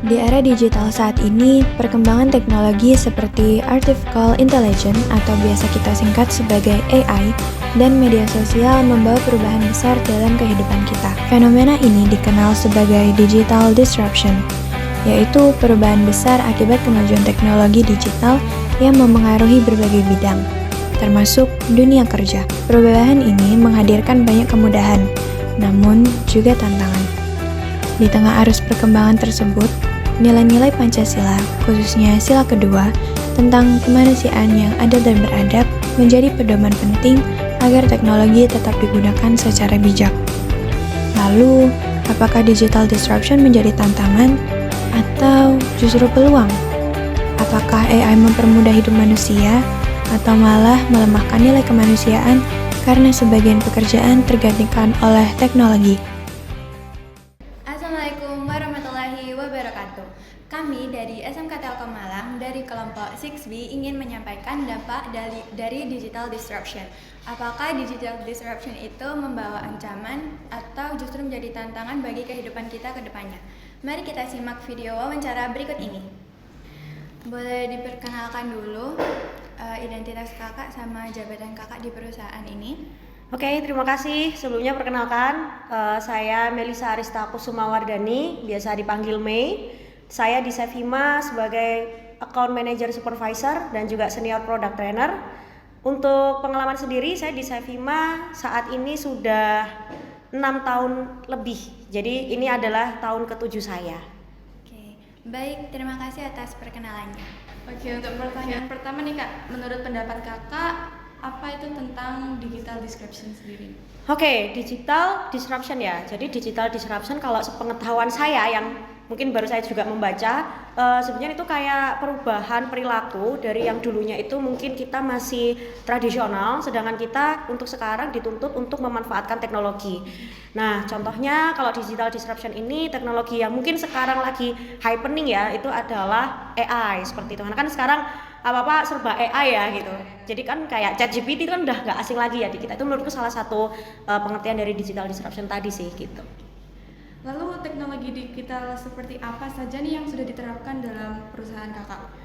Di era digital saat ini, perkembangan teknologi seperti artificial intelligence atau biasa kita singkat sebagai AI dan media sosial membawa perubahan besar dalam kehidupan kita. Fenomena ini dikenal sebagai digital disruption, yaitu perubahan besar akibat kemajuan teknologi digital yang memengaruhi berbagai bidang, termasuk dunia kerja. Perubahan ini menghadirkan banyak kemudahan, namun juga tantangan. Di tengah arus perkembangan tersebut, nilai-nilai Pancasila, khususnya sila kedua, tentang kemanusiaan yang adil dan beradab menjadi pedoman penting agar teknologi tetap digunakan secara bijak. Lalu, apakah digital disruption menjadi tantangan atau justru peluang? Apakah AI mempermudah hidup manusia atau malah melemahkan nilai kemanusiaan karena sebagian pekerjaan tergantikan oleh teknologi? Assalamualaikum warahmatullahi wabarakatuh. Kami dari SMK Telkom Malang dari kelompok 6B ingin menyampaikan dampak dari digital disruption. Apakah digital disruption itu membawa ancaman atau justru menjadi tantangan bagi kehidupan kita ke depannya? Mari kita simak video wawancara berikut ini. Boleh diperkenalkan dulu identitas kakak sama jabatan kakak di perusahaan ini? Oke, terima kasih. Sebelumnya perkenalkan, saya Melisa Arista Kusumawardani, biasa dipanggil Mei. Saya di Sevima sebagai Account Manager Supervisor dan juga Senior Product Trainer. Untuk pengalaman sendiri, saya di Sevima saat ini sudah 6 tahun lebih. Jadi ini adalah tahun ke-7 saya. Oke, baik, terima kasih atas perkenalannya. Oke, untuk pertanyaan pertama nih Kak, menurut pendapat Kakak, apa itu tentang digital disruption sendiri? Oke, digital disruption ya. Jadi digital disruption kalau sepengetahuan saya yang mungkin baru saya juga membaca, sebenarnya itu kayak perubahan perilaku dari yang dulunya itu mungkin kita masih tradisional, sedangkan kita untuk sekarang dituntut untuk memanfaatkan teknologi. Nah, contohnya kalau digital disruption ini teknologi yang mungkin sekarang lagi happening ya, itu adalah AI seperti itu. Karena kan sekarang apa-apa serba AI ya gitu. Jadi kan kayak ChatGPT itu kan udah gak asing lagi ya di kita. Itu menurutku salah satu pengertian dari digital disruption tadi sih gitu. Lalu teknologi digital seperti apa saja nih yang sudah diterapkan dalam perusahaan Kakak?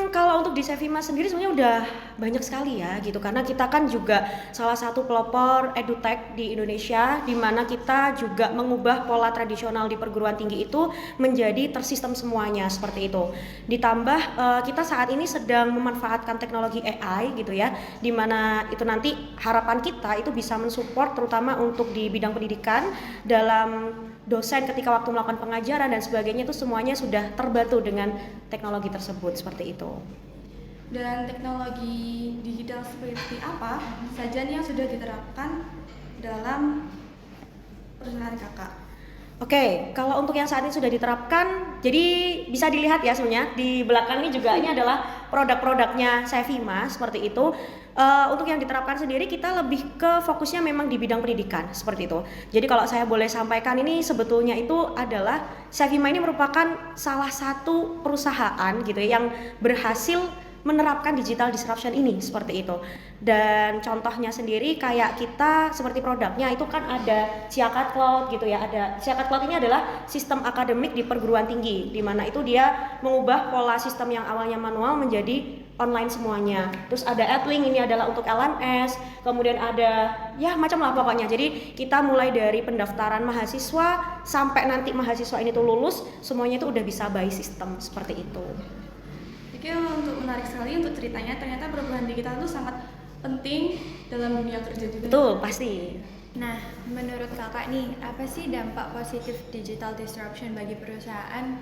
Kalau untuk di Sevima sendiri sebenarnya udah banyak sekali ya gitu, karena kita kan juga salah satu pelopor edutech di Indonesia, di mana kita juga mengubah pola tradisional di perguruan tinggi itu menjadi tersistem semuanya seperti itu. Ditambah kita saat ini sedang memanfaatkan teknologi AI gitu ya, di mana itu nanti harapan kita itu bisa mensupport terutama untuk di bidang pendidikan dalam dosen ketika waktu melakukan pengajaran dan sebagainya, itu semuanya sudah terbantu dengan teknologi tersebut seperti itu. Dan teknologi digital seperti apa saja nih yang sudah diterapkan dalam perusahaan Kakak? Oke, kalau untuk yang saat ini sudah diterapkan, jadi bisa dilihat ya sebenarnya di belakang ini juga ini adalah produk-produknya Sevima seperti itu. Untuk yang diterapkan sendiri kita lebih ke fokusnya memang di bidang pendidikan seperti itu. Jadi kalau saya boleh sampaikan ini sebetulnya itu adalah Sevima ini merupakan salah satu perusahaan gitu ya, yang berhasil menerapkan digital disruption ini seperti itu. Dan contohnya sendiri kayak kita seperti produknya itu kan ada Siakat Cloud gitu ya. Ada Siakat Cloud ini adalah sistem akademik di perguruan tinggi, di mana itu dia mengubah pola sistem yang awalnya manual menjadi online semuanya. Terus ada Edlink, ini adalah untuk LMS. Kemudian ada ya macam lah pokoknya. Jadi kita mulai dari pendaftaran mahasiswa sampai nanti mahasiswa ini tuh lulus, semuanya itu udah bisa by system seperti itu. Oke, untuk menarik sekali untuk ceritanya, ternyata perubahan digital itu sangat penting dalam dunia kerja juga. Betul, pasti. Nah, menurut kakak nih, apa sih dampak positif digital disruption bagi perusahaan?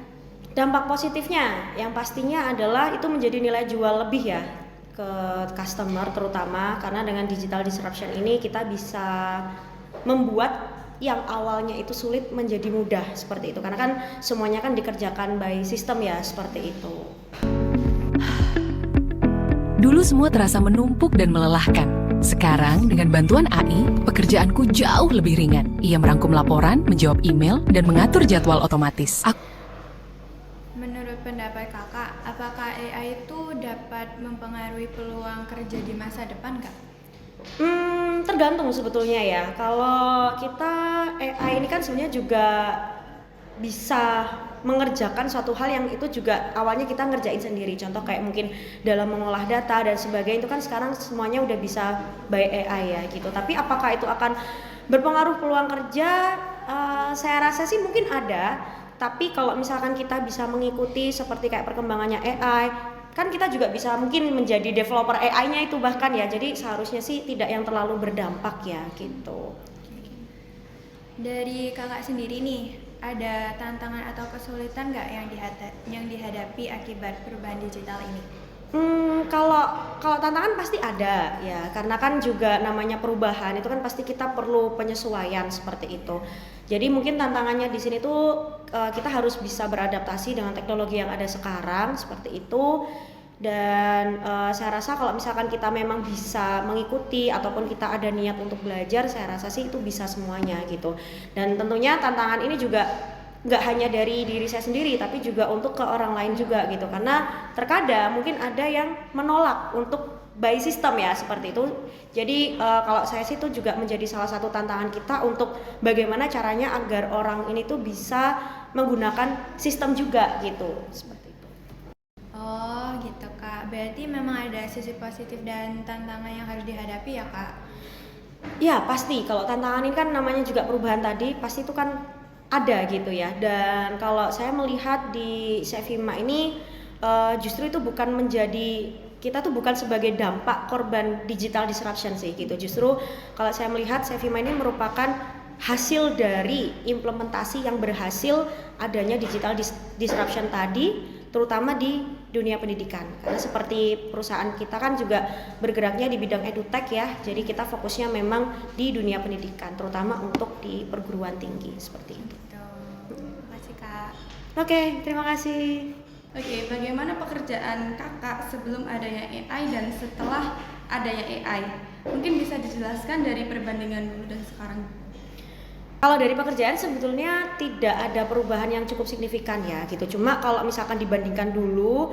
Dampak positifnya yang pastinya adalah itu menjadi nilai jual lebih ya ke customer terutama, karena dengan digital disruption ini kita bisa membuat yang awalnya itu sulit menjadi mudah seperti itu, karena kan semuanya kan dikerjakan by system ya seperti itu. Dulu semua terasa menumpuk dan melelahkan. Sekarang dengan bantuan AI, pekerjaanku jauh lebih ringan. Ia merangkum laporan, menjawab email, dan mengatur jadwal otomatis. Menurut pendapat kakak, apakah AI itu dapat mempengaruhi peluang kerja di masa depan, Kak? Tergantung sebetulnya ya. Kalau kita AI ini kan sebenarnya juga bisa mengerjakan suatu hal yang itu juga awalnya kita ngerjain sendiri. Contoh kayak mungkin dalam mengolah data dan sebagainya, itu kan sekarang semuanya udah bisa by AI ya gitu. Tapi apakah itu akan berpengaruh peluang kerja? Saya rasa sih mungkin ada. Tapi kalau misalkan kita bisa mengikuti seperti kayak perkembangannya AI, kan kita juga bisa mungkin menjadi developer AI-nya itu bahkan ya. Jadi seharusnya sih tidak yang terlalu berdampak ya gitu. Dari kakak sendiri nih, ada tantangan atau kesulitan nggak yang dihadapi akibat perubahan digital ini? Kalau tantangan pasti ada ya, karena kan juga namanya perubahan itu kan pasti kita perlu penyesuaian seperti itu. Jadi mungkin tantangannya di sini tuh kita harus bisa beradaptasi dengan teknologi yang ada sekarang seperti itu. Dan saya rasa kalau misalkan kita memang bisa mengikuti ataupun kita ada niat untuk belajar, saya rasa sih itu bisa semuanya gitu. Dan tentunya tantangan ini juga nggak hanya dari diri saya sendiri, tapi juga untuk ke orang lain juga gitu. Karena terkadang mungkin ada yang menolak untuk by system ya seperti itu. Jadi kalau saya sih itu juga menjadi salah satu tantangan kita untuk bagaimana caranya agar orang ini tuh bisa menggunakan sistem juga gitu. Seperti itu. Oh gitu kak, berarti memang ada sisi positif dan tantangan yang harus dihadapi ya kak? Ya pasti, kalau tantangan ini kan namanya juga perubahan tadi, pasti itu kan ada gitu ya. Dan kalau saya melihat di Sevima ini justru itu bukan menjadi, kita tuh bukan sebagai dampak korban digital disruption sih gitu. Justru kalau saya melihat Sevima ini merupakan hasil dari implementasi yang berhasil adanya digital disruption tadi, terutama di dunia pendidikan. Karena seperti perusahaan kita kan juga bergeraknya di bidang edutech ya, jadi kita fokusnya memang di dunia pendidikan, terutama untuk di perguruan tinggi seperti itu. Terima kasih kak. Oke, terima kasih. Oke, bagaimana pekerjaan kakak sebelum adanya AI dan setelah adanya AI? Mungkin bisa dijelaskan dari perbandingan dulu dan sekarang. Kalau dari pekerjaan sebetulnya tidak ada perubahan yang cukup signifikan ya gitu. Cuma kalau misalkan dibandingkan dulu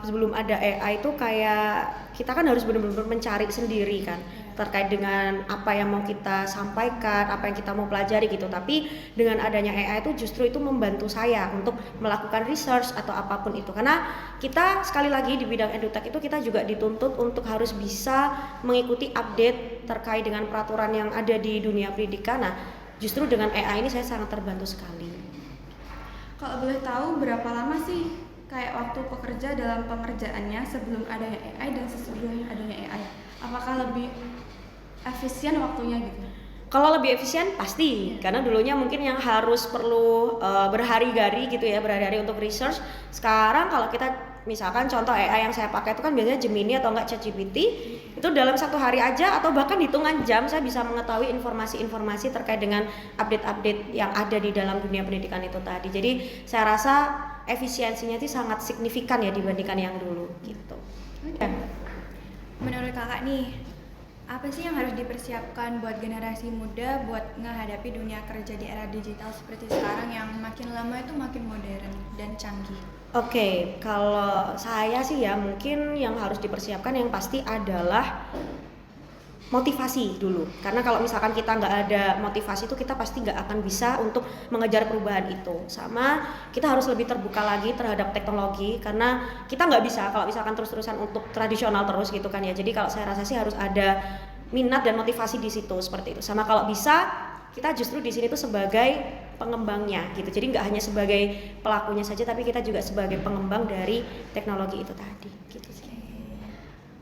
sebelum ada AI itu kayak kita kan harus benar-benar mencari sendiri kan terkait dengan apa yang mau kita sampaikan, apa yang kita mau pelajari gitu. Tapi dengan adanya AI itu justru itu membantu saya untuk melakukan research atau apapun itu. Karena kita sekali lagi di bidang edutech itu kita juga dituntut untuk harus bisa mengikuti update terkait dengan peraturan yang ada di dunia pendidikan. Nah, justru dengan AI ini saya sangat terbantu sekali. Kalau boleh tahu berapa lama sih kayak waktu pekerja dalam pengerjaannya sebelum adanya AI dan sesudah adanya AI? Apakah lebih efisien waktunya gitu? Kalau lebih efisien pasti, karena dulunya mungkin yang harus perlu berhari-hari gitu ya, berhari-hari untuk research. Sekarang kalau kita misalkan contoh AI yang saya pakai itu kan biasanya Gemini atau enggak ChatGPT, itu dalam satu hari aja atau bahkan hitungan jam saya bisa mengetahui informasi-informasi terkait dengan update-update yang ada di dalam dunia pendidikan itu tadi. Jadi saya rasa efisiensinya itu sangat signifikan ya dibandingkan yang dulu gitu. Menurut kakak nih, apa sih yang harus dipersiapkan buat generasi muda buat menghadapi dunia kerja di era digital seperti sekarang yang makin lama itu makin modern dan canggih? Oke, kalau saya sih ya mungkin yang harus dipersiapkan yang pasti adalah motivasi dulu. Karena kalau misalkan kita nggak ada motivasi itu kita pasti nggak akan bisa untuk mengejar perubahan itu. Sama kita harus lebih terbuka lagi terhadap teknologi karena kita nggak bisa kalau misalkan terus-terusan untuk tradisional terus gitu kan ya. Jadi kalau saya rasa sih harus ada minat dan motivasi di situ seperti itu. Sama kalau bisa kita justru di sini tuh sebagai pengembangnya gitu. Jadi nggak hanya sebagai pelakunya saja tapi kita juga sebagai pengembang dari teknologi itu tadi gitu sih.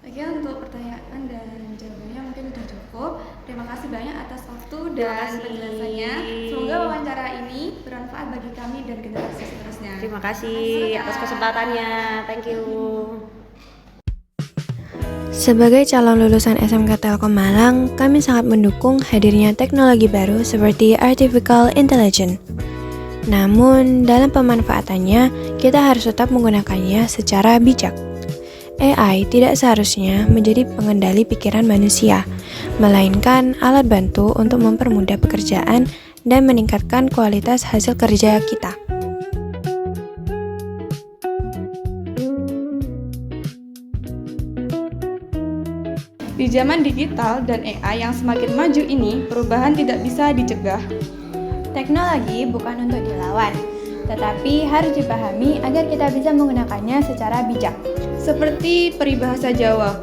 Oke, untuk pertanyaan dan jawabannya mungkin sudah cukup. Terima kasih banyak atas waktu dan penjelasannya. Semoga wawancara ini bermanfaat bagi kami dan generasi seterusnya. Terima kasih atas kesempatannya. Thank you. Sebagai calon lulusan SMK Telkom Malang, kami sangat mendukung hadirnya teknologi baru seperti Artificial Intelligence. Namun, dalam pemanfaatannya, kita harus tetap menggunakannya secara bijak. AI tidak seharusnya menjadi pengendali pikiran manusia, melainkan alat bantu untuk mempermudah pekerjaan dan meningkatkan kualitas hasil kerja kita. Di zaman digital dan AI yang semakin maju ini, perubahan tidak bisa dicegah. Teknologi bukan untuk dilawan, pengetahuan, tetapi harus dipahami agar kita bisa menggunakannya secara bijak. Seperti peribahasa Jawa,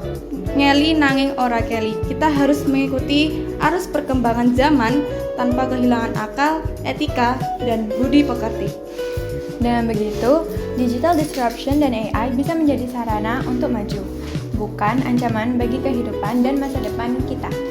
ngeli nanging ora keli. Kita harus mengikuti arus perkembangan zaman tanpa kehilangan akal, etika, dan budi pekerti. Dengan begitu, digital disruption dan AI bisa menjadi sarana untuk maju, bukan ancaman bagi kehidupan dan masa depan kita.